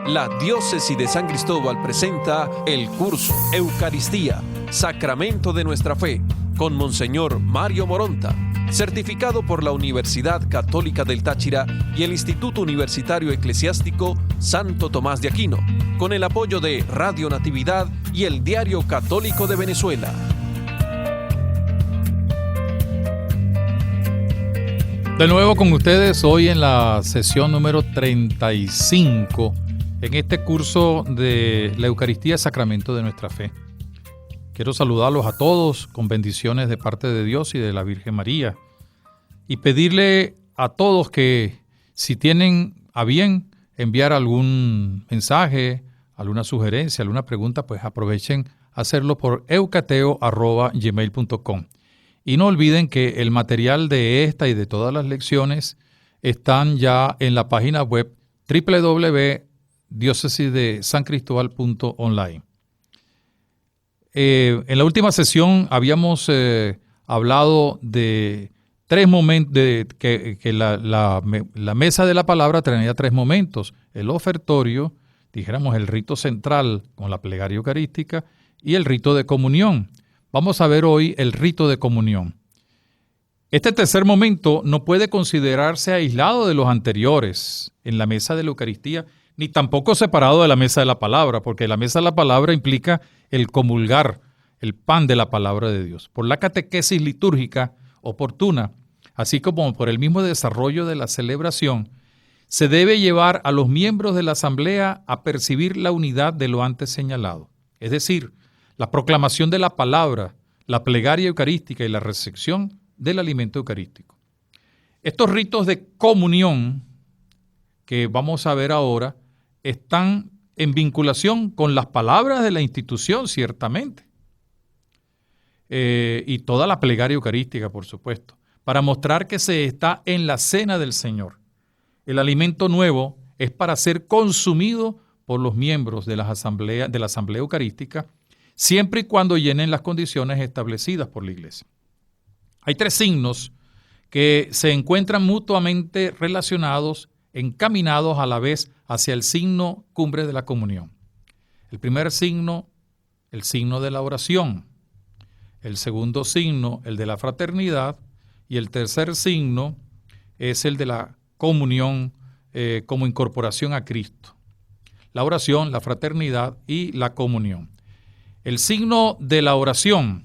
La Diócesis de San Cristóbal presenta el curso Eucaristía, Sacramento de nuestra Fe, con Monseñor Mario Moronta, certificado por la Universidad Católica del Táchira y el Instituto Universitario Eclesiástico Santo Tomás de Aquino, con el apoyo de Radio Natividad y el Diario Católico de Venezuela. De nuevo con ustedes hoy en la sesión número 35 en este curso de la Eucaristía, Sacramento de nuestra Fe. Quiero saludarlos a todos con bendiciones de parte de Dios y de la Virgen María y pedirle a todos que si tienen a bien enviar algún mensaje, alguna sugerencia, alguna pregunta, pues aprovechen hacerlo por eucateo@gmail.com. Y no olviden que el material de esta y de todas las lecciones están ya en la página web www.diocesisdesancristobal.online. En la última sesión habíamos hablado de tres momentos, que la mesa de la palabra tenía tres momentos: el ofertorio, dijéramos el rito central con la plegaria eucarística, y el rito de comunión. Vamos a ver hoy el rito de comunión. Este tercer momento no puede considerarse aislado de los anteriores en la mesa de la Eucaristía, ni tampoco separado de la mesa de la palabra, porque la mesa de la palabra implica el comulgar, el pan de la palabra de Dios, por la catequesis litúrgica oportuna, así como por el mismo desarrollo de la celebración. Se debe llevar a los miembros de la asamblea a percibir la unidad de lo antes señalado, es decir, la proclamación de la palabra, la plegaria eucarística y la recepción del alimento eucarístico. Estos ritos de comunión que vamos a ver ahora están en vinculación con las palabras de la institución, ciertamente, y toda la plegaria eucarística, por supuesto, para mostrar que se está en la cena del Señor. El alimento nuevo es para ser consumido por los miembros de la asamblea eucarística, siempre y cuando llenen las condiciones establecidas por la Iglesia. Hay tres signos que se encuentran mutuamente relacionados, encaminados a la vez hacia el signo cumbre de la comunión. El primer signo, el signo de la oración. El segundo signo, el de la fraternidad. Y el tercer signo es el de la comunión como incorporación a Cristo. La oración, la fraternidad y la comunión. El signo de la oración,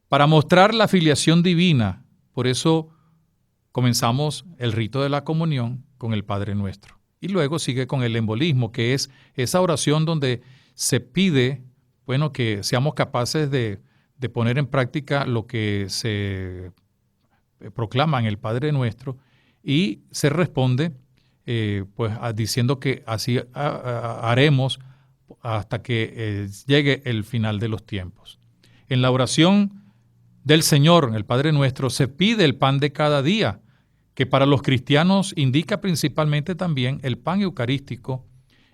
para mostrar la filiación divina. Por eso comenzamos el rito de la comunión con el Padre Nuestro. Y luego sigue con el embolismo, que es esa oración donde se pide, que seamos capaces de poner en práctica lo que se proclama en el Padre Nuestro, y se responde diciendo que así haremos hasta que llegue el final de los tiempos. En la oración del Señor, el Padre Nuestro, se pide el pan de cada día, que para los cristianos indica principalmente también el pan eucarístico,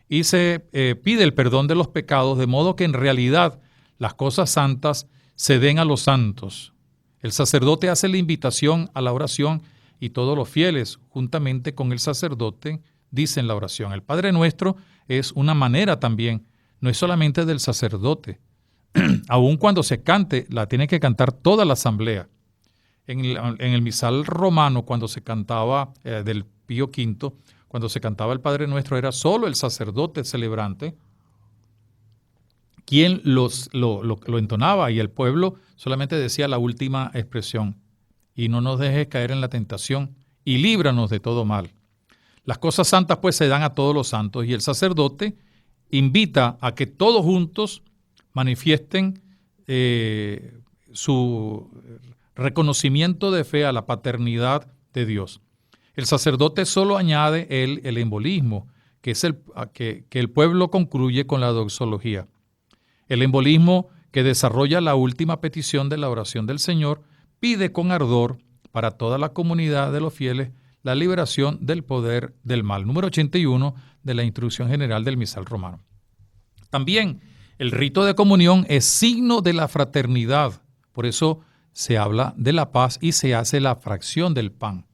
y se pide el perdón de los pecados, de modo que en realidad las cosas santas se den a los santos. El sacerdote hace la invitación a la oración y todos los fieles, juntamente con el sacerdote, dicen la oración. El Padre Nuestro es una manera también, no es solamente del sacerdote. Aun cuando se cante, la tiene que cantar toda la asamblea. En el misal romano, cuando se cantaba del Pío V, cuando se cantaba el Padre Nuestro, era solo el sacerdote celebrante quien lo entonaba, y el pueblo solamente decía la última expresión: y no nos dejes caer en la tentación, y líbranos de todo mal. Las cosas santas pues se dan a todos los santos, y el sacerdote invita a que todos juntos manifiesten su reconocimiento de fe a la paternidad de Dios. El sacerdote solo añade el embolismo, que es que el pueblo concluye con la doxología. El embolismo, que desarrolla la última petición de la oración del Señor, pide con ardor para toda la comunidad de los fieles la liberación del poder del mal. Número 81 de la Instrucción General del Misal Romano. También el rito de comunión es signo de la fraternidad. Por eso se habla de la paz y se hace la fracción del pan.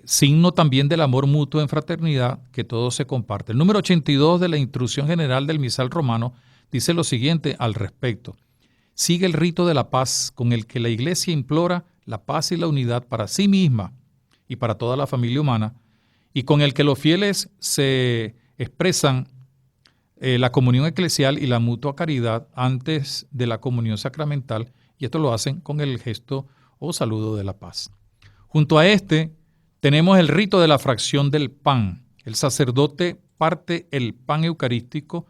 signo también del amor mutuo en fraternidad que todo se comparte. El número 82 de la Instrucción General del Misal Romano dice lo siguiente al respecto. Sigue el rito de la paz con el que la Iglesia implora la paz y la unidad para sí misma y para toda la familia humana, y con el que los fieles se expresan la comunión eclesial y la mutua caridad antes de la comunión sacramental, y esto lo hacen con el gesto o saludo de la paz. Junto a este tenemos el rito de la fracción del pan. El sacerdote parte el pan eucarístico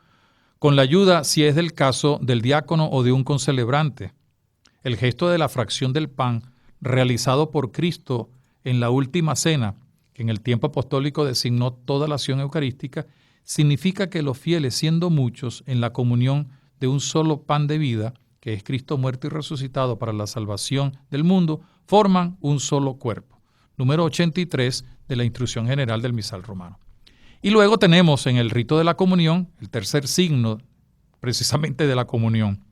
con la ayuda, si es del caso, del diácono o de un concelebrante. El gesto de la fracción del pan, realizado por Cristo en la última cena, que en el tiempo apostólico designó toda la acción eucarística, significa que los fieles, siendo muchos, en la comunión de un solo pan de vida, que es Cristo muerto y resucitado para la salvación del mundo, forman un solo cuerpo. Número 83 de la Instrucción General del Misal Romano. Y luego tenemos en el rito de la comunión, el tercer signo precisamente de la comunión,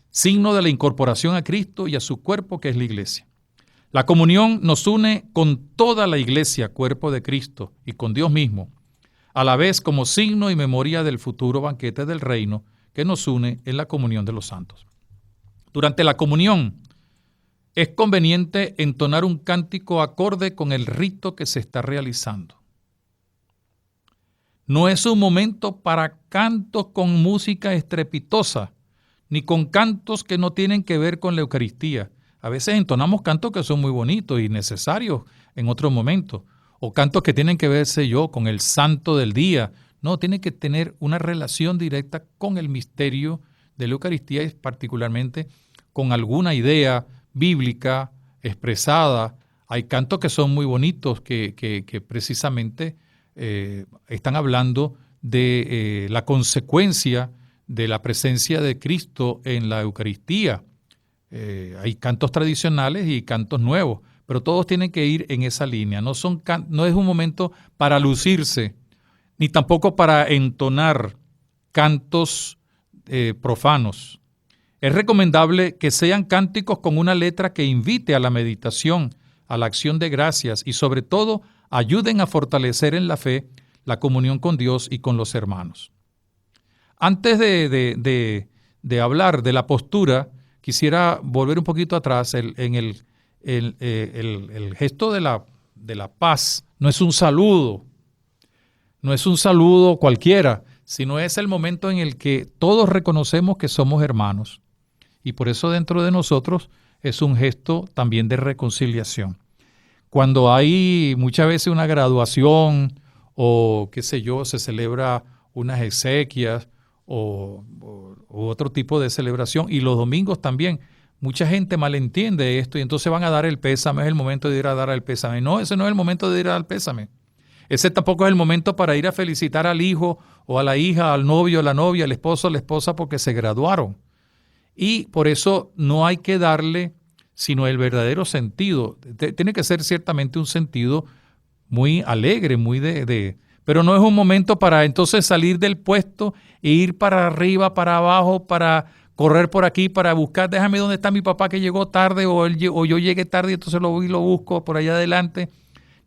signo de la incorporación a Cristo y a su cuerpo, que es la Iglesia. La comunión nos une con toda la Iglesia, cuerpo de Cristo, y con Dios mismo, a la vez como signo y memoria del futuro banquete del reino que nos une en la comunión de los santos. Durante la comunión es conveniente entonar un cántico acorde con el rito que se está realizando. No es un momento para cantos con música estrepitosa, ni con cantos que no tienen que ver con la Eucaristía. A veces entonamos cantos que son muy bonitos y necesarios en otros momentos, o cantos que tienen que ver, con el santo del día. No, tiene que tener una relación directa con el misterio de la Eucaristía y particularmente con alguna idea bíblica expresada. Hay cantos que son muy bonitos que precisamente están hablando de la consecuencia de la presencia de Cristo en la Eucaristía. Hay cantos tradicionales y cantos nuevos, pero todos tienen que ir en esa línea. No es un momento para lucirse, ni tampoco para entonar cantos profanos. Es recomendable que sean cánticos con una letra que invite a la meditación, a la acción de gracias y sobre todo ayuden a fortalecer en la fe la comunión con Dios y con los hermanos. Antes de hablar de la postura, quisiera volver un poquito atrás en el gesto de la paz. No es un saludo cualquiera, sino es el momento en el que todos reconocemos que somos hermanos. Y por eso dentro de nosotros es un gesto también de reconciliación. Cuando hay muchas veces una graduación o se celebra unas exequias o otro tipo de celebración, y los domingos también, mucha gente malentiende esto y entonces van a dar el pésame, es el momento de ir a dar el pésame. No, ese no es el momento de ir a dar el pésame. Ese tampoco es el momento para ir a felicitar al hijo o a la hija, al novio, a la novia, al esposo, a la esposa porque se graduaron. Y por eso no hay que darle sino el verdadero sentido. Tiene que ser ciertamente un sentido muy alegre, pero no es un momento para entonces salir del puesto e ir para arriba, para abajo, para correr por aquí, para buscar, déjame dónde está mi papá que llegó tarde o yo llegué tarde y entonces lo voy y lo busco por allá adelante,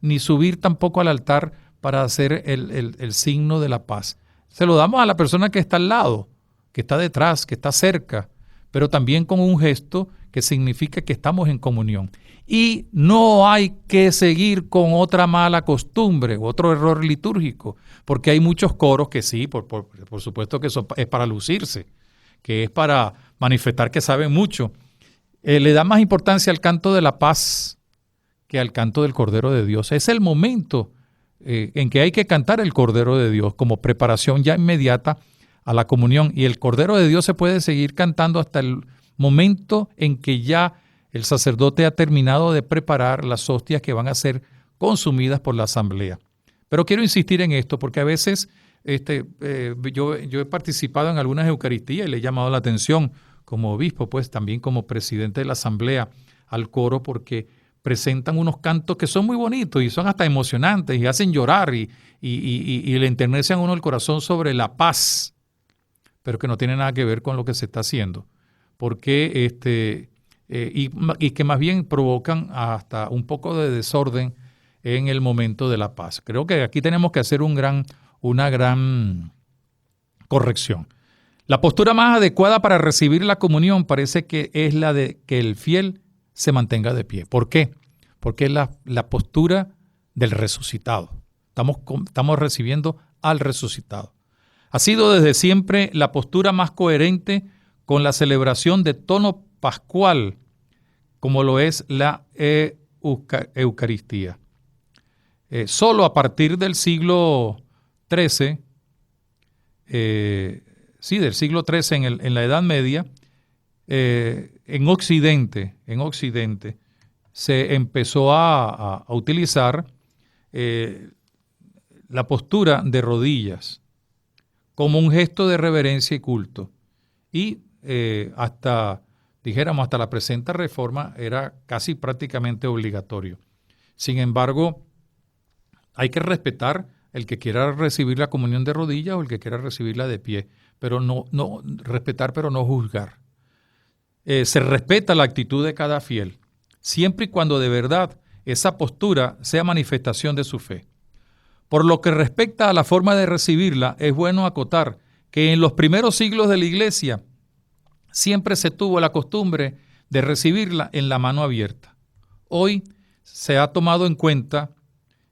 ni subir tampoco al altar para hacer el signo de la paz. Se lo damos a la persona que está al lado, que está detrás, que está cerca, pero también con un gesto que significa que estamos en comunión. Y no hay que seguir con otra mala costumbre, otro error litúrgico, porque hay muchos coros que sí, por supuesto que eso es para lucirse, que es para manifestar que saben mucho. Le da más importancia al canto de la paz que al canto del Cordero de Dios. Es el momento en que hay que cantar el Cordero de Dios como preparación ya inmediata a la comunión. Y el Cordero de Dios se puede seguir cantando hasta el momento en que ya el sacerdote ha terminado de preparar las hostias que van a ser consumidas por la asamblea. Pero quiero insistir en esto porque a veces yo he participado en algunas Eucaristías y le he llamado la atención como obispo, pues también como presidente de la asamblea, al coro, porque presentan unos cantos que son muy bonitos y son hasta emocionantes y hacen llorar y le enternecen a uno el corazón sobre la paz, pero que no tiene nada que ver con lo que se está haciendo, porque y que más bien provocan hasta un poco de desorden en el momento de la paz. Creo que aquí tenemos que hacer una gran corrección. La postura más adecuada para recibir la comunión parece que es la de que el fiel se mantenga de pie. ¿Por qué? Porque es la postura del resucitado. Estamos recibiendo al resucitado. Ha sido desde siempre la postura más coherente con la celebración de tono pascual, como lo es la Eucaristía. Solo a partir del siglo XIII, del siglo XIII en la Edad Media, en Occidente se empezó a utilizar la postura de rodillas como un gesto de reverencia y culto. Y hasta la presente reforma era casi prácticamente obligatorio. Sin embargo, hay que respetar el que quiera recibir la comunión de rodillas o el que quiera recibirla de pie, pero no respetar, pero no juzgar. Se respeta la actitud de cada fiel, siempre y cuando de verdad esa postura sea manifestación de su fe. Por lo que respecta a la forma de recibirla, es bueno acotar que en los primeros siglos de la Iglesia siempre se tuvo la costumbre de recibirla en la mano abierta. Hoy se ha tomado en cuenta,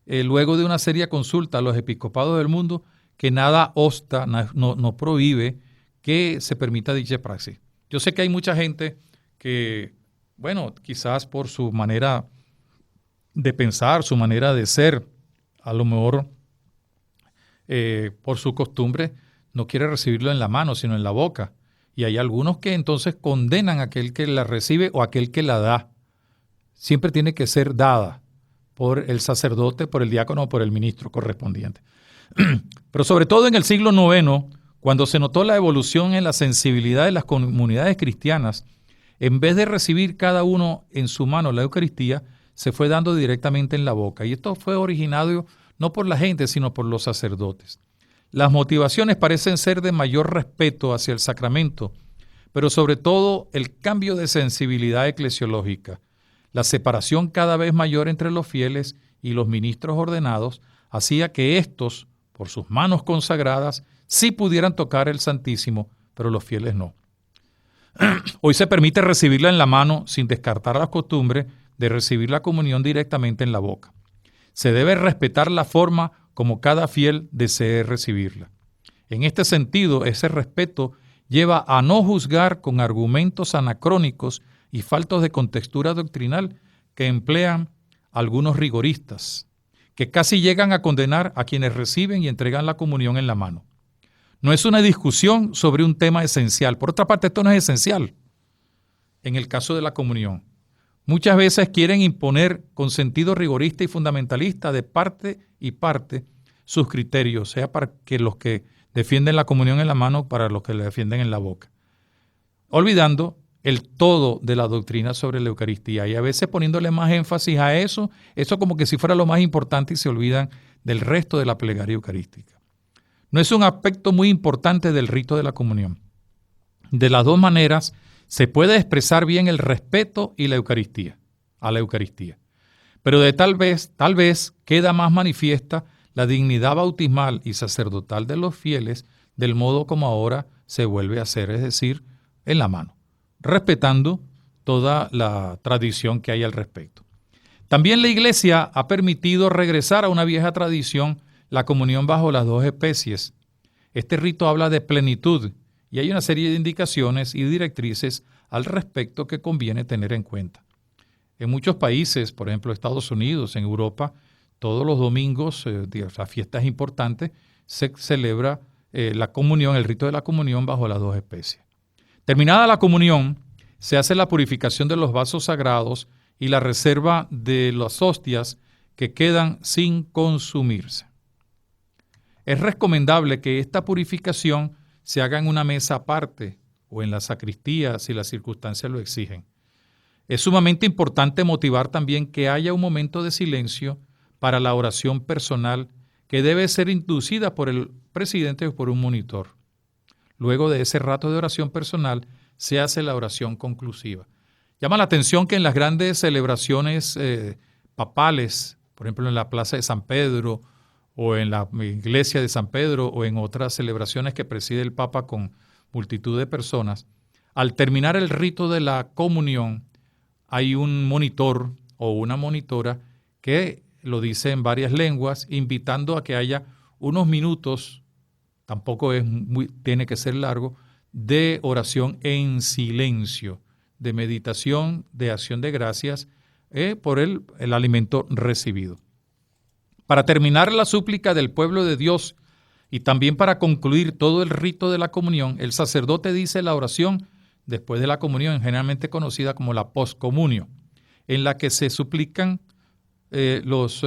luego de una seria consulta a los episcopados del mundo, que nada obsta, no prohíbe que se permita dicha praxis. Yo sé que hay mucha gente que, quizás por su manera de pensar, su manera de ser, a lo mejor por su costumbre, no quiere recibirlo en la mano, sino en la boca. Y hay algunos que entonces condenan a aquel que la recibe o a aquel que la da. Siempre tiene que ser dada por el sacerdote, por el diácono o por el ministro correspondiente. Pero sobre todo en el siglo IX, cuando se notó la evolución en la sensibilidad de las comunidades cristianas, en vez de recibir cada uno en su mano la Eucaristía, se fue dando directamente en la boca. Y esto fue originado no por la gente, sino por los sacerdotes. Las motivaciones parecen ser de mayor respeto hacia el sacramento, pero sobre todo el cambio de sensibilidad eclesiológica, la separación cada vez mayor entre los fieles y los ministros ordenados, hacía que éstos, por sus manos consagradas, sí pudieran tocar el Santísimo, pero los fieles no. Hoy se permite recibirla en la mano sin descartar la costumbre de recibir la comunión directamente en la boca. Se debe respetar la forma como cada fiel desee recibirla. En este sentido, ese respeto lleva a no juzgar con argumentos anacrónicos y faltos de contextura doctrinal que emplean algunos rigoristas, que casi llegan a condenar a quienes reciben y entregan la comunión en la mano. No es una discusión sobre un tema esencial. Por otra parte, esto no es esencial en el caso de la comunión. Muchas veces quieren imponer con sentido rigorista y fundamentalista de parte y parte sus criterios, sea para que los que defienden la comunión en la mano, para los que la defienden en la boca, olvidando el todo de la doctrina sobre la Eucaristía y a veces poniéndole más énfasis a eso como que si fuera lo más importante y se olvidan del resto de la plegaria eucarística. No es un aspecto muy importante del rito de la comunión. De las dos maneras se puede expresar bien el respeto y la Eucaristía, a la Eucaristía. Pero de tal vez queda más manifiesta la dignidad bautismal y sacerdotal de los fieles del modo como ahora se vuelve a hacer, es decir, en la mano, respetando toda la tradición que hay al respecto. También la Iglesia ha permitido regresar a una vieja tradición, la comunión bajo las dos especies. Este rito habla de plenitud y hay una serie de indicaciones y directrices al respecto que conviene tener en cuenta. En muchos países, por ejemplo Estados Unidos, en Europa, todos los domingos, las fiestas importantes, se celebra la comunión, el rito de la comunión bajo las dos especies. Terminada la comunión, se hace la purificación de los vasos sagrados y la reserva de las hostias que quedan sin consumirse. Es recomendable que esta purificación se haga en una mesa aparte o en la sacristía si las circunstancias lo exigen. Es sumamente importante motivar también que haya un momento de silencio para la oración personal que debe ser inducida por el presidente o por un monitor. Luego de ese rato de oración personal se hace la oración conclusiva. Llama la atención que en las grandes celebraciones papales, por ejemplo en la Plaza de San Pedro o en la iglesia de San Pedro o en otras celebraciones que preside el Papa con multitud de personas, al terminar el rito de la comunión hay un monitor o una monitora que lo dice en varias lenguas, invitando a que haya unos minutos, tampoco tiene que ser largo, de oración en silencio, de meditación, de acción de gracias por el alimento recibido. Para terminar la súplica del pueblo de Dios y también para concluir todo el rito de la comunión, el sacerdote dice la oración después de la comunión, generalmente conocida como la poscomunio, en la que se suplican los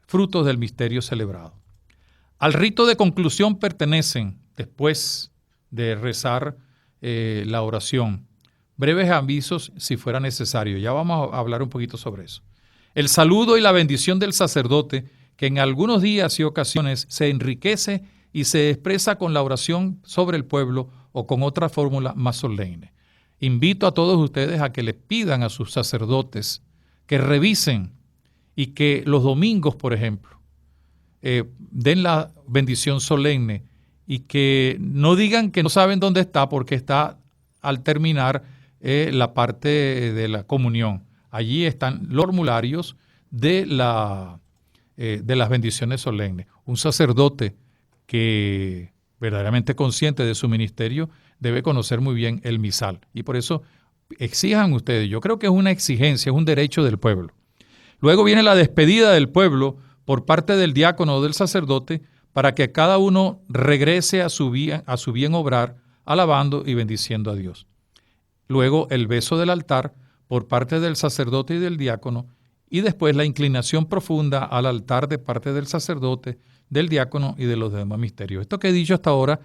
frutos del misterio celebrado. Al rito de conclusión pertenecen, después de rezar la oración, breves avisos si fuera necesario. Ya vamos a hablar un poquito sobre eso. El saludo y la bendición del sacerdote, que en algunos días y ocasiones se enriquece y se expresa con la oración sobre el pueblo o con otra fórmula más solemne. Invito a todos ustedes a que le pidan a sus sacerdotes que revisen y que los domingos, por ejemplo, den la bendición solemne y que no digan que no saben dónde está porque está al terminar la parte de la comunión. Allí están los formularios de las bendiciones solemnes. Un sacerdote que verdaderamente consciente de su ministerio debe conocer muy bien el misal. Y por eso exijan ustedes. Yo creo que es una exigencia, es un derecho del pueblo. Luego viene la despedida del pueblo por parte del diácono o del sacerdote para que cada uno regrese a su bien obrar, alabando y bendiciendo a Dios. Luego el beso del altar por parte del sacerdote y del diácono, y después la inclinación profunda al altar de parte del sacerdote, del diácono y de los demás misterios. Esto que he dicho hasta ahora,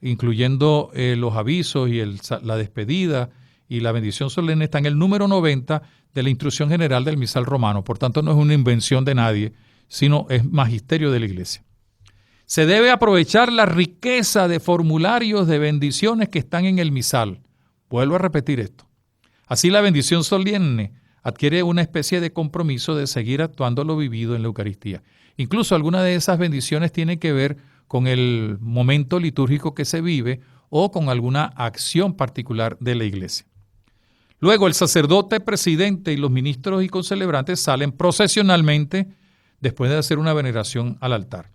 incluyendo los avisos y la despedida y la bendición solemne, está en el número 90 de la Instrucción General del Misal Romano. Por tanto, no es una invención de nadie, sino es magisterio de la Iglesia. Se debe aprovechar la riqueza de formularios de bendiciones que están en el misal. Vuelvo a repetir esto. Así la bendición solemne adquiere una especie de compromiso de seguir actuando lo vivido en la Eucaristía. Incluso algunas de esas bendiciones tienen que ver con el momento litúrgico que se vive o con alguna acción particular de la Iglesia. Luego el sacerdote presidente y los ministros y concelebrantes salen procesionalmente después de hacer una veneración al altar.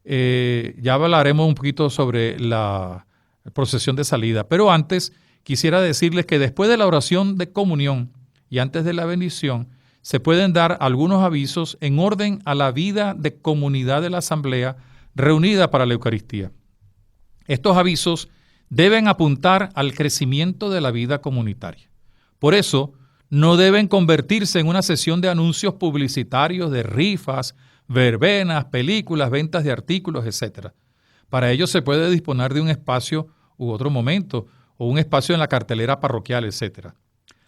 Ya hablaremos un poquito sobre la procesión de salida, pero antes quisiera decirles que después de la oración de comunión y antes de la bendición, se pueden dar algunos avisos en orden a la vida de comunidad de la asamblea reunida para la Eucaristía. Estos avisos deben apuntar al crecimiento de la vida comunitaria. Por eso, no deben convertirse en una sesión de anuncios publicitarios, de rifas, verbenas, películas, ventas de artículos, etc. Para ello se puede disponer de un espacio u otro momento, o un espacio en la cartelera parroquial, etc.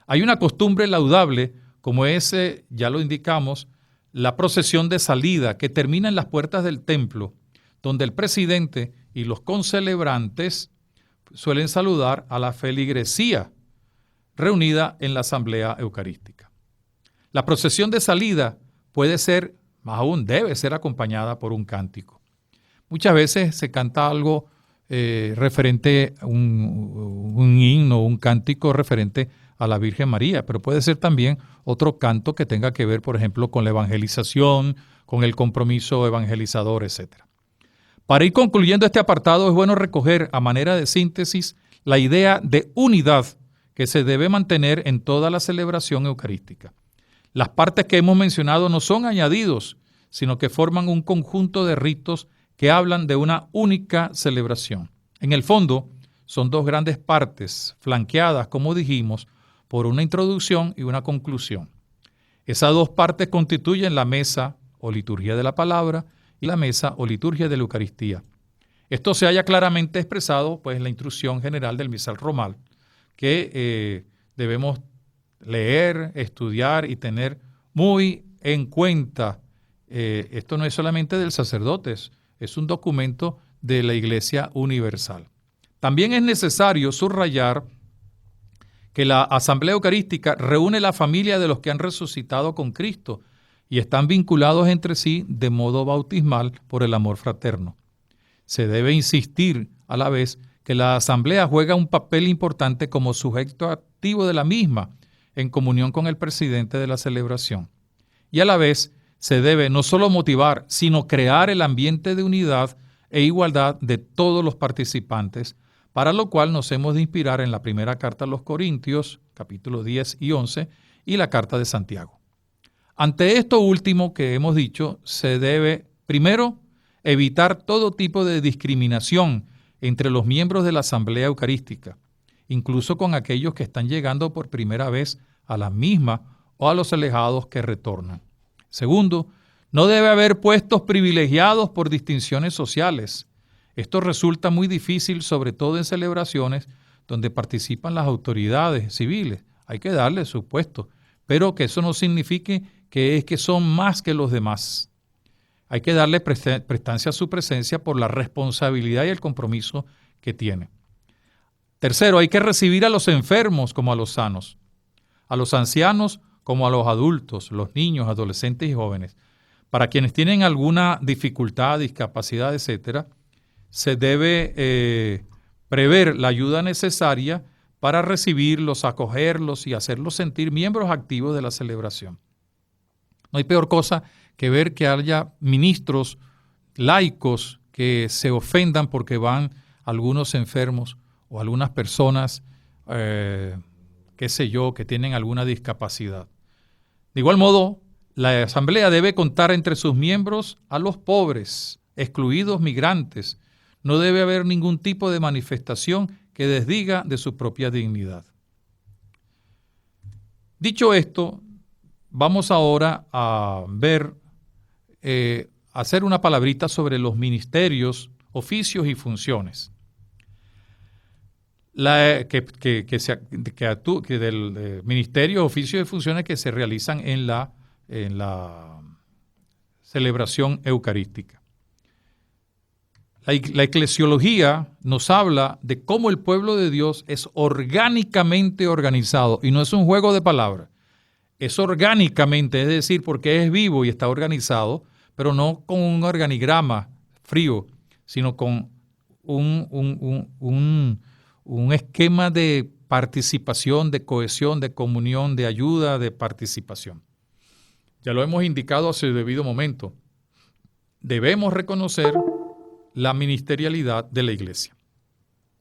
Hay una costumbre laudable, como es, ya lo indicamos, la procesión de salida que termina en las puertas del templo, donde el presidente y los concelebrantes suelen saludar a la feligresía reunida en la asamblea eucarística. La procesión de salida puede ser, más aún debe ser acompañada por un cántico. Muchas veces se canta algo referente a un himno, un cántico referente a la Virgen María, pero puede ser también otro canto que tenga que ver, por ejemplo, con la evangelización, con el compromiso evangelizador, etc. Para ir concluyendo este apartado, es bueno recoger a manera de síntesis la idea de unidad que se debe mantener en toda la celebración eucarística. Las partes que hemos mencionado no son añadidos, sino que forman un conjunto de ritos que hablan de una única celebración. En el fondo, son dos grandes partes, flanqueadas, como dijimos, por una introducción y una conclusión. Esas dos partes constituyen la mesa o liturgia de la palabra y la mesa o liturgia de la Eucaristía. Esto se halla claramente expresado pues, en la instrucción general del misal romano, que debemos leer, estudiar y tener muy en cuenta. Esto no es solamente del sacerdote, es un documento de la Iglesia Universal. También es necesario subrayar que la Asamblea Eucarística reúne la familia de los que han resucitado con Cristo y están vinculados entre sí de modo bautismal por el amor fraterno. Se debe insistir a la vez que la asamblea juega un papel importante como sujeto activo de la misma, en comunión con el presidente de la celebración. Y a la vez se debe no solo motivar, sino crear el ambiente de unidad e igualdad de todos los participantes, para lo cual nos hemos de inspirar en la primera carta a los Corintios, capítulos 10 y 11, y la carta de Santiago. Ante esto último que hemos dicho, se debe, primero, evitar todo tipo de discriminación entre los miembros de la Asamblea Eucarística, incluso con aquellos que están llegando por primera vez a la misma o a los alejados que retornan. Segundo, no debe haber puestos privilegiados por distinciones sociales. Esto resulta muy difícil, sobre todo en celebraciones donde participan las autoridades civiles. Hay que darle su puesto, pero que eso no signifique que son más que los demás. Hay que darle prestancia a su presencia por la responsabilidad y el compromiso que tiene. Tercero, hay que recibir a los enfermos como a los sanos, a los ancianos como a los adultos, los niños, adolescentes y jóvenes. Para quienes tienen alguna dificultad, discapacidad, etcétera, se debe prever la ayuda necesaria para recibirlos, acogerlos y hacerlos sentir miembros activos de la celebración. No hay peor cosa que ver que haya ministros laicos que se ofendan porque van algunos enfermos o algunas personas, que tienen alguna discapacidad. De igual modo, la asamblea debe contar entre sus miembros a los pobres, excluidos, migrantes. No debe haber ningún tipo de manifestación que desdiga de su propia dignidad. Dicho esto, vamos ahora a ver, hacer una palabrita sobre los ministerios, oficios y funciones. Del ministerio, oficios y funciones que se realizan en la celebración eucarística. La eclesiología nos habla de cómo el pueblo de Dios es orgánicamente organizado, y no es un juego de palabras. Es orgánicamente, es decir, porque es vivo y está organizado, pero no con un organigrama frío, sino con un esquema de participación, de cohesión, de comunión, de ayuda, de participación. Ya lo hemos indicado a su debido momento. Debemos reconocer la ministerialidad de la Iglesia.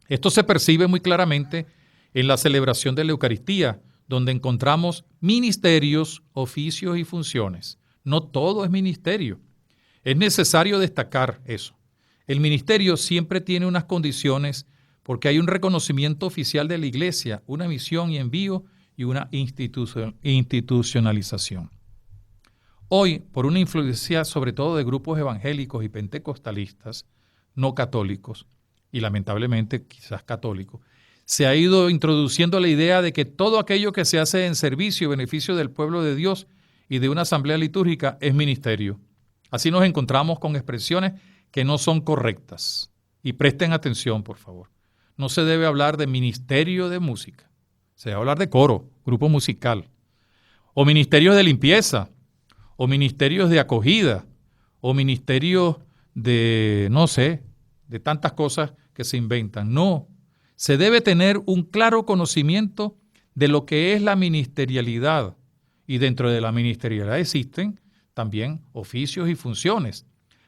Esto se percibe muy claramente en la celebración de la Eucaristía, donde encontramos ministerios, oficios y funciones. No todo es ministerio. Es necesario destacar eso. El ministerio siempre tiene unas condiciones porque hay un reconocimiento oficial de la Iglesia, una misión y envío y una institucionalización. Hoy, por una influencia sobre todo de grupos evangélicos y pentecostalistas, no católicos, y lamentablemente quizás católicos, se ha ido introduciendo la idea de que todo aquello que se hace en servicio y beneficio del pueblo de Dios y de una asamblea litúrgica es ministerio. Así nos encontramos con expresiones que no son correctas. Y presten atención, por favor. No se debe hablar de ministerio de música. Se debe hablar de coro, grupo musical, o ministerios de limpieza, o ministerios de acogida, o ministerios de, no sé, de tantas cosas que se inventan. No, se debe tener un claro conocimiento de lo que es la ministerialidad. Y dentro de la ministerialidad existen también oficios y funciones,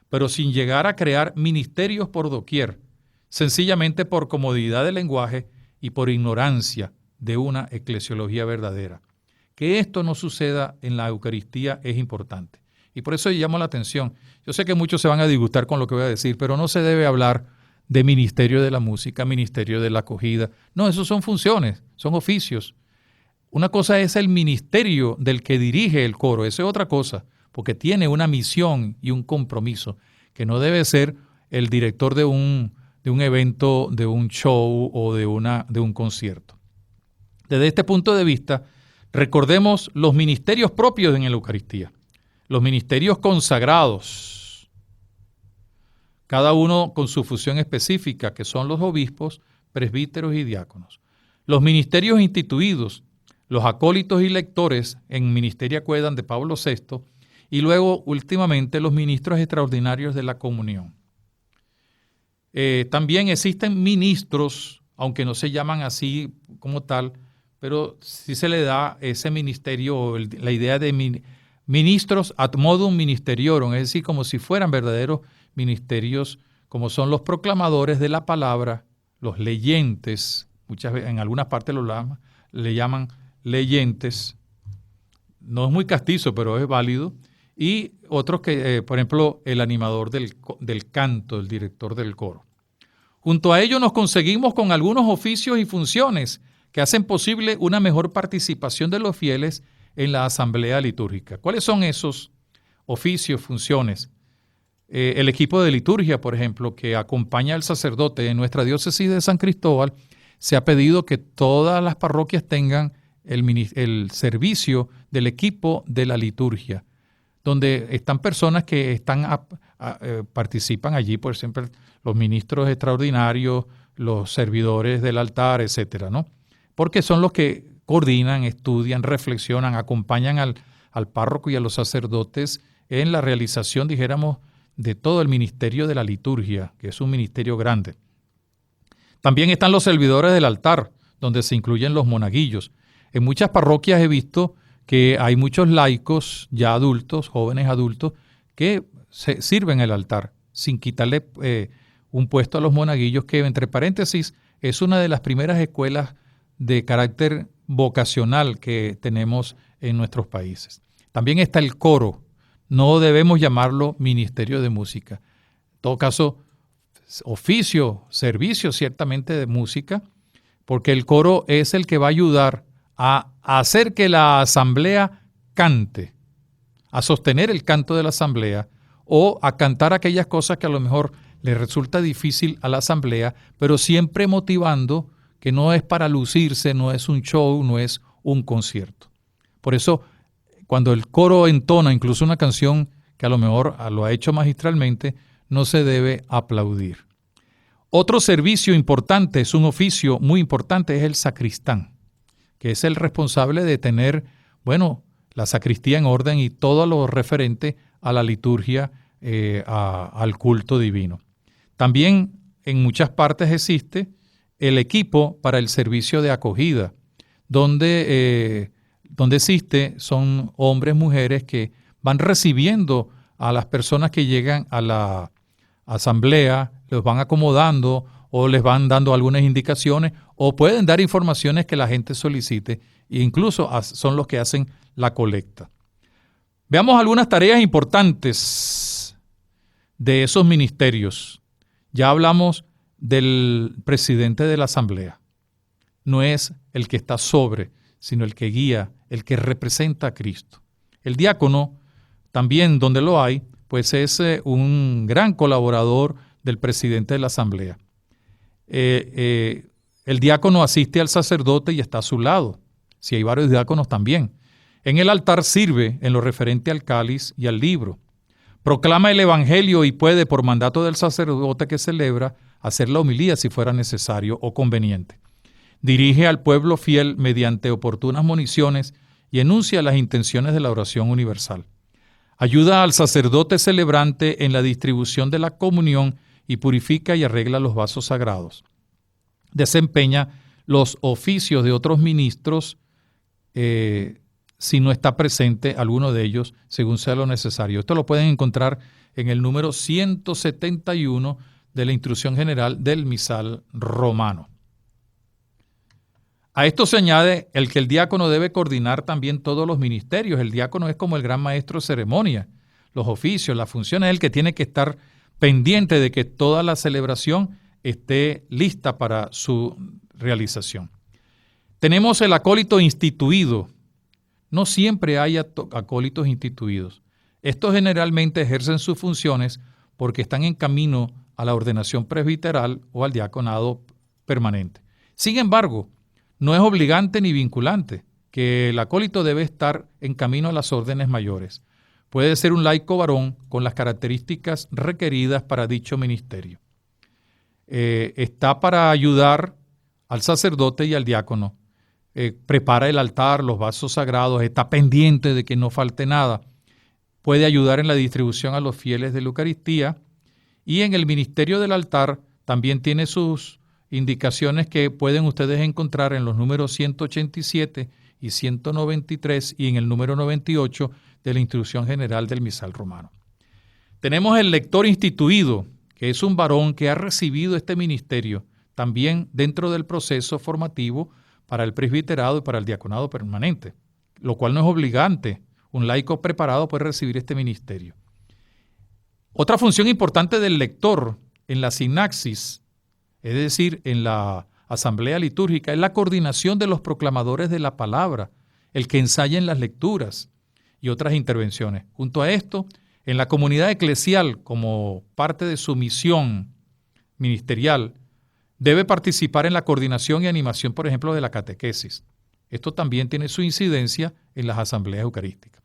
pero sin llegar a crear ministerios por doquier, sencillamente por comodidad de lenguaje y por ignorancia de una eclesiología verdadera. Que esto no suceda en la Eucaristía es importante. Y por eso llamo la atención. Yo sé que muchos se van a disgustar con lo que voy a decir, pero no se debe hablar de ministerio de la música, ministerio de la acogida. No, esos son funciones, son oficios. Una cosa es el ministerio del que dirige el coro, eso es otra cosa, porque tiene una misión y un compromiso, que no debe ser el director de un evento, de un show o de un concierto. Desde este punto de vista, recordemos los ministerios propios en la Eucaristía, los ministerios consagrados, cada uno con su función específica, que son los obispos, presbíteros y diáconos. Los ministerios instituidos, los acólitos y lectores en Ministeria Quaedam de Pablo VI, Y luego, últimamente, los ministros extraordinarios de la comunión. También existen ministros, aunque no se llaman así como tal, pero sí se le da ese ministerio, la idea de ministros ad modum ministeriorum, es decir, como si fueran verdaderos ministerios, como son los proclamadores de la palabra, los leyentes, muchas veces, en algunas partes le llaman leyentes, no es muy castizo, pero es válido, y otros que, por ejemplo, el animador del canto, el director del coro. Junto a ello nos conseguimos con algunos oficios y funciones que hacen posible una mejor participación de los fieles en la asamblea litúrgica. ¿Cuáles son esos oficios, funciones? El equipo de liturgia, por ejemplo, que acompaña al sacerdote en nuestra diócesis de San Cristóbal, se ha pedido que todas las parroquias tengan el servicio del equipo de la liturgia, donde están personas que participan allí, por ejemplo, los ministros extraordinarios, los servidores del altar, etcétera, ¿no? Porque son los que coordinan, estudian, reflexionan, acompañan al párroco y a los sacerdotes en la realización, dijéramos, de todo el ministerio de la liturgia, que es un ministerio grande. También están los servidores del altar, donde se incluyen los monaguillos. En muchas parroquias he visto que hay muchos laicos ya adultos, jóvenes adultos, que sirven el altar sin quitarle un puesto a los monaguillos, que entre paréntesis es una de las primeras escuelas de carácter vocacional que tenemos en nuestros países. También está el coro. No debemos llamarlo ministerio de música. En todo caso, oficio, servicio ciertamente de música, porque el coro es el que va a ayudar a hacer que la asamblea cante, a sostener el canto de la asamblea o a cantar aquellas cosas que a lo mejor le resulta difícil a la asamblea, pero siempre motivando que no es para lucirse, no es un show, no es un concierto. Por eso, cuando el coro entona incluso una canción que a lo mejor lo ha hecho magistralmente, no se debe aplaudir. Otro servicio importante, es un oficio muy importante, es el sacristán, que es el responsable de tener, la sacristía en orden y todo lo referente a la liturgia, al culto divino. También en muchas partes existe el equipo para el servicio de acogida, donde son hombres, mujeres que van recibiendo a las personas que llegan a la asamblea, los van acomodando o les van dando algunas indicaciones o pueden dar informaciones que la gente solicite e incluso son los que hacen la colecta. Veamos algunas tareas importantes de esos ministerios. Ya hablamos del presidente de la asamblea. No es el que está sobre, sino el que guía, el que representa a Cristo. El diácono, también donde lo hay, pues es un gran colaborador del presidente de la asamblea. El diácono asiste al sacerdote y está a su lado. Si hay varios diáconos también. En el altar sirve en lo referente al cáliz y al libro. Proclama el evangelio y puede, por mandato del sacerdote que celebra, hacer la homilía si fuera necesario o conveniente. Dirige al pueblo fiel mediante oportunas moniciones y enuncia las intenciones de la oración universal. Ayuda al sacerdote celebrante en la distribución de la comunión y purifica y arregla los vasos sagrados. Desempeña los oficios de otros ministros si no está presente alguno de ellos, según sea lo necesario. Esto lo pueden encontrar en el número 171 de la Instrucción General del Misal Romano. A esto se añade el que el diácono debe coordinar también todos los ministerios. El diácono es como el gran maestro de ceremonia, los oficios, las funciones, es el que tiene que estar pendiente de que toda la celebración esté lista para su realización. Tenemos el acólito instituido. No siempre hay acólitos instituidos. Estos generalmente ejercen sus funciones porque están en camino a la ordenación presbiteral o al diaconado permanente. Sin embargo, no es obligante ni vinculante que el acólito debe estar en camino a las órdenes mayores. Puede ser un laico varón con las características requeridas para dicho ministerio. Está para ayudar al sacerdote y al diácono. Prepara el altar, los vasos sagrados, está pendiente de que no falte nada. puede ayudar en la distribución a los fieles de la Eucaristía, y en el ministerio del altar también tiene sus indicaciones que pueden ustedes encontrar en los números 187 y 193 y en el número 98 de la Instrucción General del Misal Romano. Tenemos el lector instituido, que es un varón que ha recibido este ministerio también dentro del proceso formativo para el presbiterado y para el diaconado permanente, lo cual no es obligante. Un laico preparado puede recibir este ministerio. Otra función importante del lector en la sinaxis, es decir, en la asamblea litúrgica, es la coordinación de los proclamadores de la palabra, el que ensayen las lecturas y otras intervenciones. Junto a esto, en la comunidad eclesial, como parte de su misión ministerial, debe participar en la coordinación y animación, por ejemplo, de la catequesis. Esto también tiene su incidencia en las asambleas eucarísticas.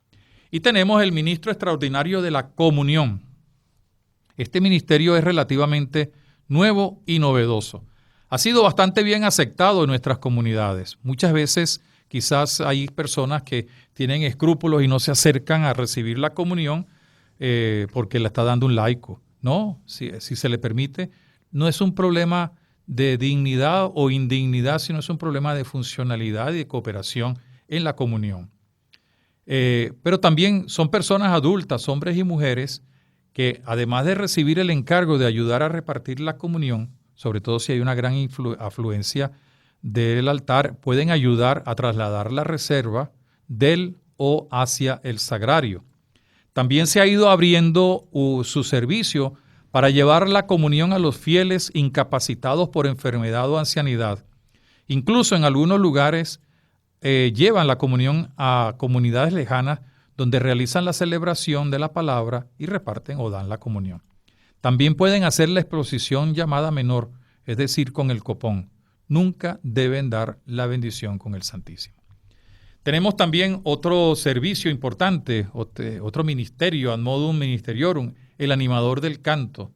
Y tenemos el ministro extraordinario de la comunión. Este ministerio es relativamente nuevo y novedoso. Ha sido bastante bien aceptado en nuestras comunidades. Muchas veces quizás hay personas que tienen escrúpulos y no se acercan a recibir la comunión porque la está dando un laico. No, si se le permite, no es un problema de dignidad o indignidad, sino es un problema de funcionalidad y de cooperación en la comunión. Pero también son personas adultas, hombres y mujeres, que además de recibir el encargo de ayudar a repartir la comunión, sobre todo si hay una gran afluencia del altar, pueden ayudar a trasladar la reserva del o hacia el sagrario. También se ha ido abriendo su servicio para llevar la comunión a los fieles incapacitados por enfermedad o ancianidad. Incluso en algunos lugares llevan la comunión a comunidades lejanas donde realizan la celebración de la palabra y reparten o dan la comunión. También pueden hacer la exposición llamada menor, es decir, con el copón. Nunca deben dar la bendición con el Santísimo. Tenemos también otro servicio importante, otro ministerio, ad modum ministeriorum, el animador del canto,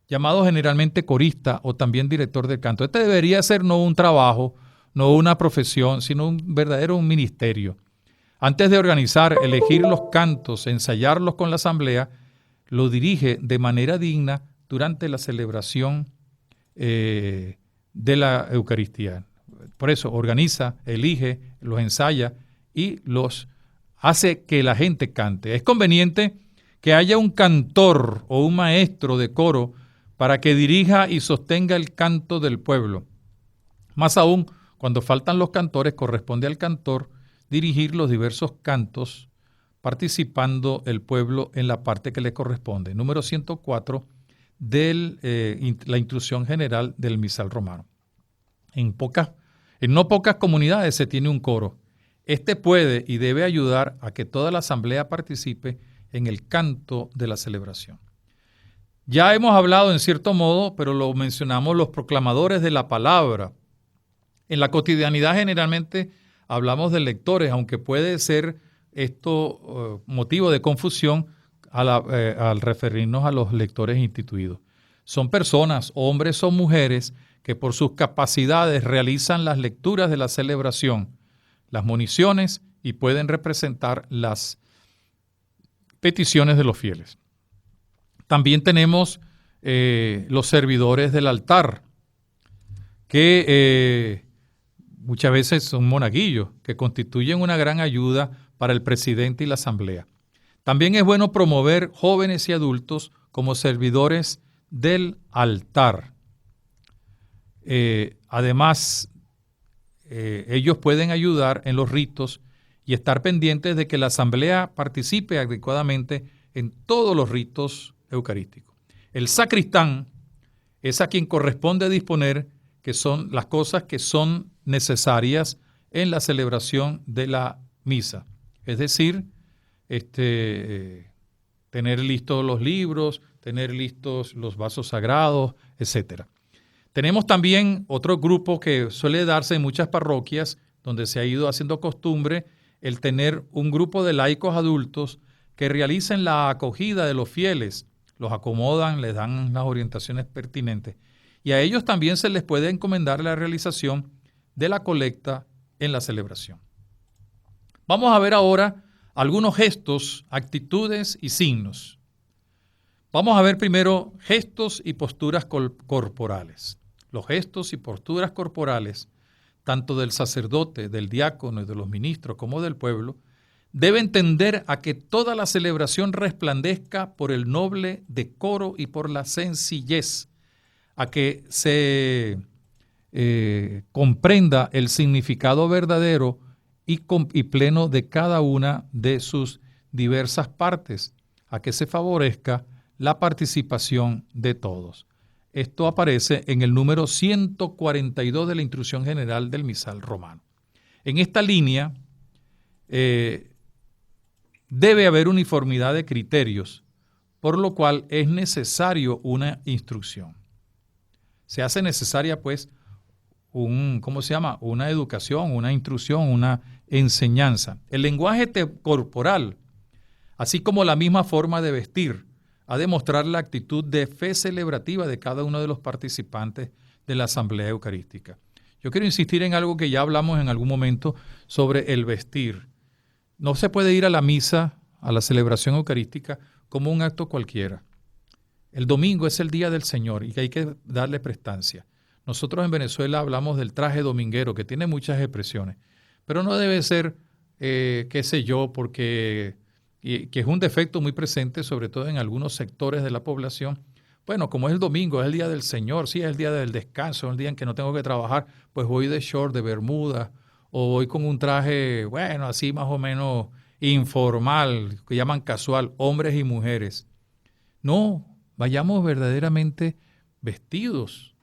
llamado generalmente corista o también director del canto. Este debería ser no un trabajo, no una profesión, sino un verdadero ministerio. Antes de organizar, elegir los cantos, ensayarlos con la asamblea, lo dirige de manera digna durante la celebración de la Eucaristía. Por eso organiza, elige, los ensaya y los hace que la gente cante. Es conveniente que haya un cantor o un maestro de coro para que dirija y sostenga el canto del pueblo. Más aún, cuando faltan los cantores, corresponde al cantor dirigir los diversos cantos, participando el pueblo en la parte que le corresponde. Número 104 de la Instrucción General del Misal Romano. En no pocas comunidades se tiene un coro. Este puede y debe ayudar a que toda la asamblea participe en el canto de la celebración. Ya hemos hablado en cierto modo, pero lo mencionamos, los proclamadores de la palabra. En la cotidianidad generalmente hablamos de lectores, aunque puede ser esto motivo de confusión al referirnos a los lectores instituidos. Son personas, hombres o mujeres, que por sus capacidades realizan las lecturas de la celebración, las moniciones y pueden representar las peticiones de los fieles. También tenemos los servidores del altar, que muchas veces son monaguillos, que constituyen una gran ayuda para el presidente y la asamblea. También es bueno promover jóvenes y adultos como servidores del altar. Además, ellos pueden ayudar en los ritos y estar pendientes de que la asamblea participe adecuadamente en todos los ritos eucarísticos. El sacristán es a quien corresponde disponer que son las cosas que son necesarias en la celebración de la misa. Es decir, tener listos los libros, tener listos los vasos sagrados, etc. Tenemos también otro grupo que suele darse en muchas parroquias, donde se ha ido haciendo costumbre el tener un grupo de laicos adultos que realicen la acogida de los fieles, los acomodan, les dan las orientaciones pertinentes. Y a ellos también se les puede encomendar la realización de la colecta en la celebración. Vamos a ver ahora algunos gestos, actitudes y signos. Vamos a ver primero gestos y posturas corporales. Los gestos y posturas corporales, tanto del sacerdote, del diácono y de los ministros como del pueblo, deben tender a que toda la celebración resplandezca por el noble decoro y por la sencillez, a que se comprenda el significado verdadero y pleno de cada una de sus diversas partes, a que se favorezca la participación de todos. Esto aparece en el número 142 de la Instrucción General del Misal Romano. En esta línea debe haber uniformidad de criterios, por lo cual es necesario una instrucción. Se hace necesaria, pues, una educación, una instrucción, una enseñanza. El lenguaje corporal, así como la misma forma de vestir, ha de mostrar la actitud de fe celebrativa de cada uno de los participantes de la Asamblea Eucarística. Yo quiero insistir en algo que ya hablamos en algún momento sobre el vestir. No se puede ir a la misa, a la celebración eucarística, como un acto cualquiera. El domingo es el día del Señor y que hay que darle prestancia. Nosotros en Venezuela hablamos del traje dominguero, que tiene muchas expresiones, pero no debe ser, porque que es un defecto muy presente, sobre todo en algunos sectores de la población. Bueno, como es el domingo, es el día del Señor, sí, es el día del descanso, es el día en que no tengo que trabajar, pues voy de short, de bermuda, o voy con un traje, bueno, así más o menos informal, que llaman casual, hombres y mujeres. No, vayamos verdaderamente vestidos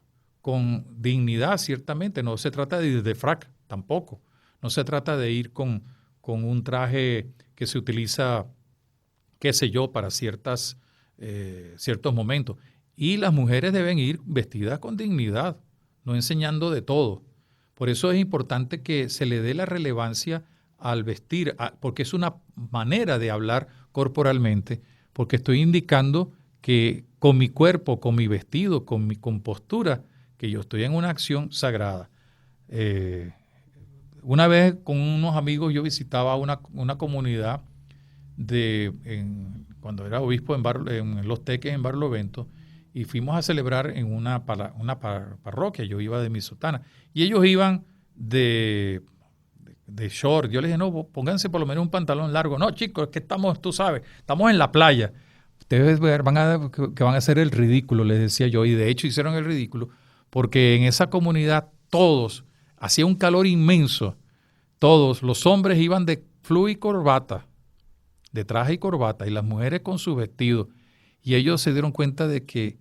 con dignidad, ciertamente. No se trata de ir de frac, tampoco. No se trata de ir con un traje que se utiliza, para ciertos momentos. Y las mujeres deben ir vestidas con dignidad, no enseñando de todo. Por eso es importante que se le dé la relevancia al vestir, porque es una manera de hablar corporalmente, porque estoy indicando que con mi cuerpo, con mi vestido, con mi compostura, que yo estoy en una acción sagrada. Una vez con unos amigos yo visitaba una comunidad cuando era obispo en Los Teques, en Barlovento, y fuimos a celebrar en una parroquia. Yo iba de mi sotana y ellos iban de short. Yo les dije, no, pónganse por lo menos un pantalón largo. No, chicos, es que estamos, tú sabes, estamos en la playa. Ustedes van a hacer el ridículo, les decía yo, y de hecho hicieron el ridículo, porque en esa comunidad todos, hacía un calor inmenso, todos, los hombres iban de flu y corbata, de traje y corbata, y las mujeres con su vestido, y ellos se dieron cuenta de que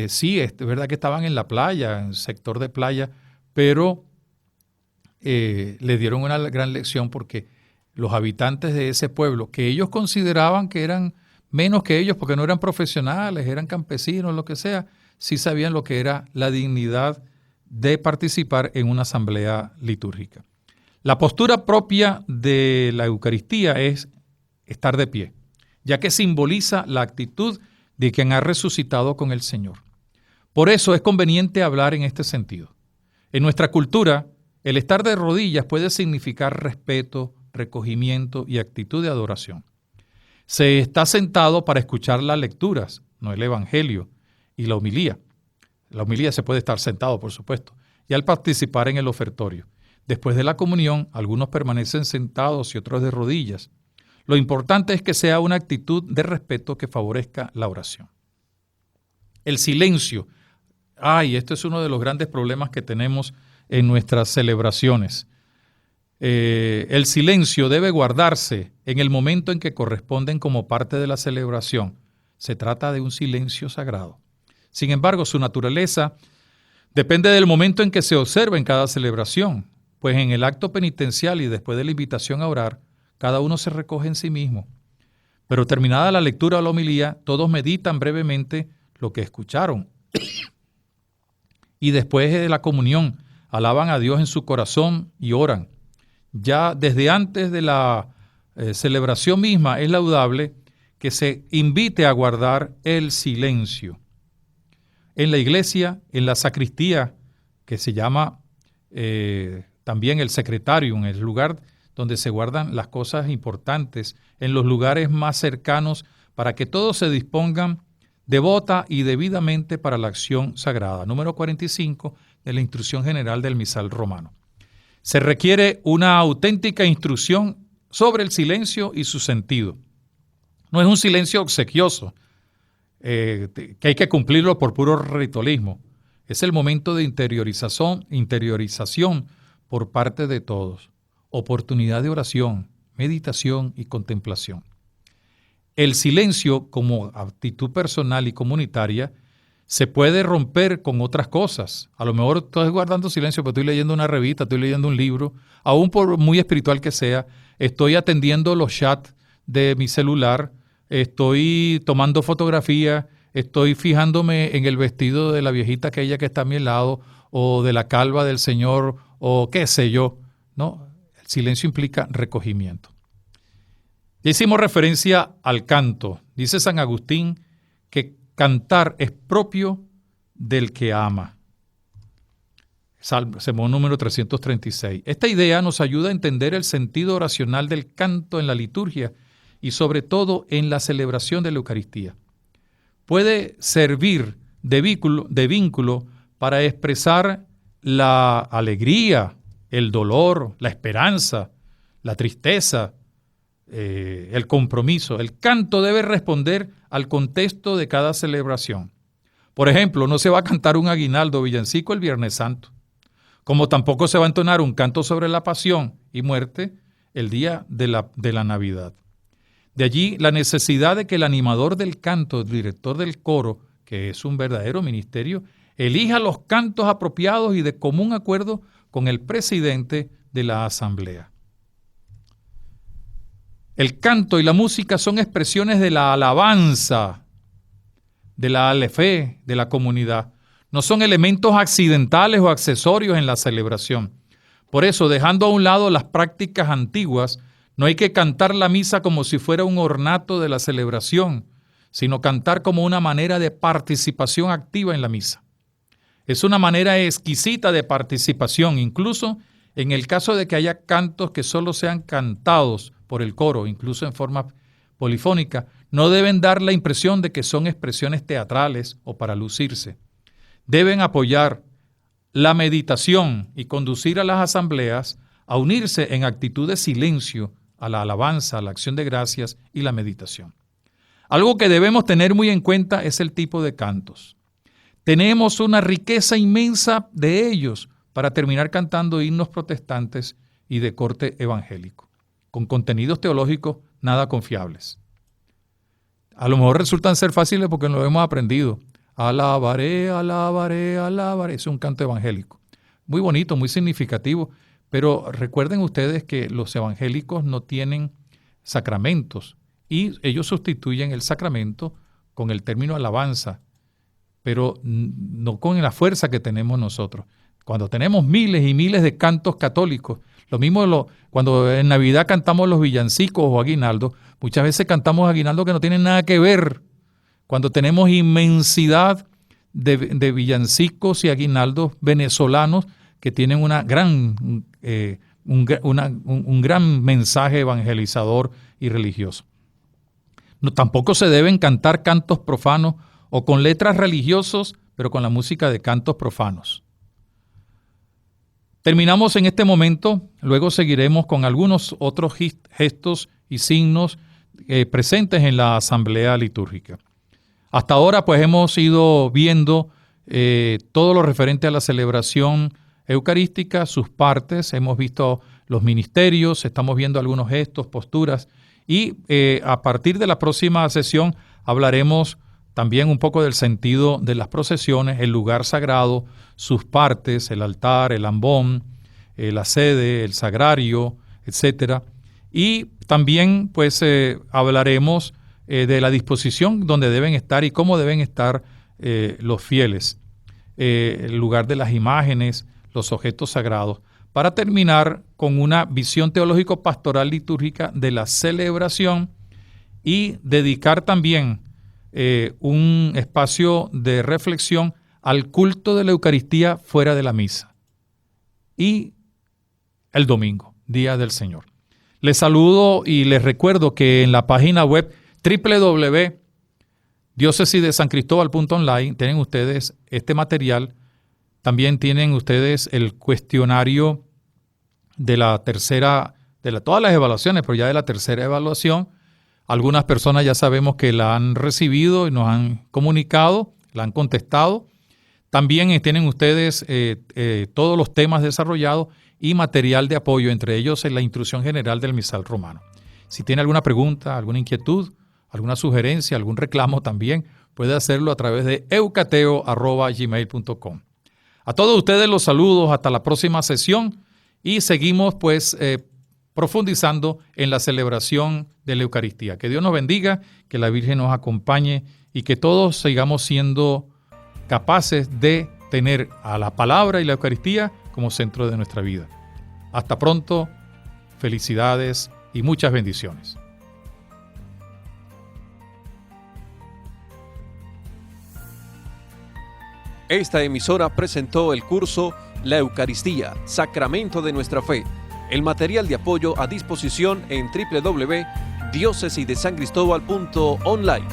sí, es verdad que estaban en la playa, en el sector de playa, pero le dieron una gran lección, porque los habitantes de ese pueblo, que ellos consideraban que eran menos que ellos porque no eran profesionales, eran campesinos, lo que sea, sí sabían lo que era la dignidad de participar en una asamblea litúrgica. La postura propia de la Eucaristía es estar de pie, ya que simboliza la actitud de quien ha resucitado con el Señor. Por eso es conveniente hablar en este sentido. En nuestra cultura, el estar de rodillas puede significar respeto, recogimiento y actitud de adoración. Se está sentado para escuchar las lecturas, no el Evangelio, y la homilía. La homilía se puede estar sentado, por supuesto, y al participar en el ofertorio. Después de la comunión, algunos permanecen sentados y otros de rodillas. Lo importante es que sea una actitud de respeto que favorezca la oración. El silencio. Esto es uno de los grandes problemas que tenemos en nuestras celebraciones. El silencio debe guardarse en el momento en que corresponden como parte de la celebración. Se trata de un silencio sagrado. Sin embargo, su naturaleza depende del momento en que se observa en cada celebración, pues en el acto penitencial y después de la invitación a orar, cada uno se recoge en sí mismo. Pero terminada la lectura o la homilía, todos meditan brevemente lo que escucharon. Y después de la comunión, alaban a Dios en su corazón y oran. Ya desde antes de la celebración misma es laudable que se invite a guardar el silencio. En la iglesia, en la sacristía, que se llama también el secretarium, el lugar donde se guardan las cosas importantes, en los lugares más cercanos, para que todos se dispongan devota y debidamente para la acción sagrada. Número 45 de la Instrucción General del Misal Romano. Se requiere una auténtica instrucción sobre el silencio y su sentido. No es un silencio obsequioso, que hay que cumplirlo por puro ritualismo. Es el momento de interiorización por parte de todos. Oportunidad de oración, meditación y contemplación. El silencio, como actitud personal y comunitaria, se puede romper con otras cosas. A lo mejor estoy guardando silencio, pero estoy leyendo una revista, estoy leyendo un libro, aún por muy espiritual que sea, estoy atendiendo los chats de mi celular, estoy tomando fotografía, estoy fijándome en el vestido de la viejita aquella que está a mi lado, o de la calva del Señor, o qué sé yo. No, el silencio implica recogimiento. Ya hicimos referencia al canto. Dice San Agustín que cantar es propio del que ama. Sermón número 336. Esta idea nos ayuda a entender el sentido oracional del canto en la liturgia y sobre todo en la celebración de la Eucaristía. Puede servir de vínculo para expresar la alegría, el dolor, la esperanza, la tristeza, el compromiso. El canto debe responder al contexto de cada celebración. Por ejemplo, no se va a cantar un aguinaldo villancico el Viernes Santo, como tampoco se va a entonar un canto sobre la pasión y muerte el día de la Navidad. De allí la necesidad de que el animador del canto, el director del coro, que es un verdadero ministerio, elija los cantos apropiados y de común acuerdo con el presidente de la asamblea. El canto y la música son expresiones de la alabanza, de la fe de la comunidad. No son elementos accidentales o accesorios en la celebración. Por eso, dejando a un lado las prácticas antiguas, no hay que cantar la misa como si fuera un ornato de la celebración, sino cantar como una manera de participación activa en la misa. Es una manera exquisita de participación, incluso en el caso de que haya cantos que solo sean cantados por el coro, incluso en forma polifónica, no deben dar la impresión de que son expresiones teatrales o para lucirse. Deben apoyar la meditación y conducir a las asambleas a unirse en actitud de silencio a la alabanza, a la acción de gracias y la meditación. Algo que debemos tener muy en cuenta es el tipo de cantos. Tenemos una riqueza inmensa de ellos para terminar cantando himnos protestantes y de corte evangélico, con contenidos teológicos nada confiables. A lo mejor resultan ser fáciles porque lo hemos aprendido. Alabaré, alabaré, alabaré. Es un canto evangélico. Muy bonito, muy significativo. Pero recuerden ustedes que los evangélicos no tienen sacramentos y ellos sustituyen el sacramento con el término alabanza, pero no con la fuerza que tenemos nosotros. Cuando tenemos miles y miles de cantos católicos, lo mismo cuando en Navidad cantamos los villancicos o aguinaldos, muchas veces cantamos aguinaldos que no tienen nada que ver. Cuando tenemos inmensidad de villancicos y aguinaldos venezolanos que tienen un gran mensaje evangelizador y religioso. No, tampoco se deben cantar cantos profanos o con letras religiosos, pero con la música de cantos profanos. Terminamos en este momento, luego seguiremos con algunos otros gestos y signos presentes en la asamblea litúrgica. Hasta ahora pues hemos ido viendo todo lo referente a la celebración eucarística, sus partes, hemos visto los ministerios, estamos viendo algunos gestos, posturas y a partir de la próxima sesión hablaremos también un poco del sentido de las procesiones, el lugar sagrado, sus partes, el altar, el ambón, la sede, el sagrario, etc. Y también pues hablaremos de la disposición donde deben estar y cómo deben estar los fieles, el lugar de las imágenes, los objetos sagrados, para terminar con una visión teológico-pastoral litúrgica de la celebración y dedicar también un espacio de reflexión al culto de la Eucaristía fuera de la misa y el domingo, Día del Señor. Les saludo y les recuerdo que en la página web www.diocesidesancristóbal.online tienen ustedes este material. También tienen ustedes el cuestionario de la tercera, todas las evaluaciones, pero ya de la tercera evaluación. Algunas personas ya sabemos que la han recibido y nos han comunicado, la han contestado. También tienen ustedes todos los temas desarrollados y material de apoyo, entre ellos en la instrucción general del misal romano. Si tiene alguna pregunta, alguna inquietud, alguna sugerencia, algún reclamo también, puede hacerlo a través de eucateo@gmail.com. A todos ustedes los saludos, hasta la próxima sesión y seguimos profundizando en la celebración de la Eucaristía. Que Dios nos bendiga, que la Virgen nos acompañe y que todos sigamos siendo capaces de tener a la palabra y la Eucaristía como centro de nuestra vida. Hasta pronto, felicidades y muchas bendiciones. Esta emisora presentó el curso La Eucaristía, Sacramento de nuestra Fe. El material de apoyo a disposición en www.diocesidesancristóbal.online.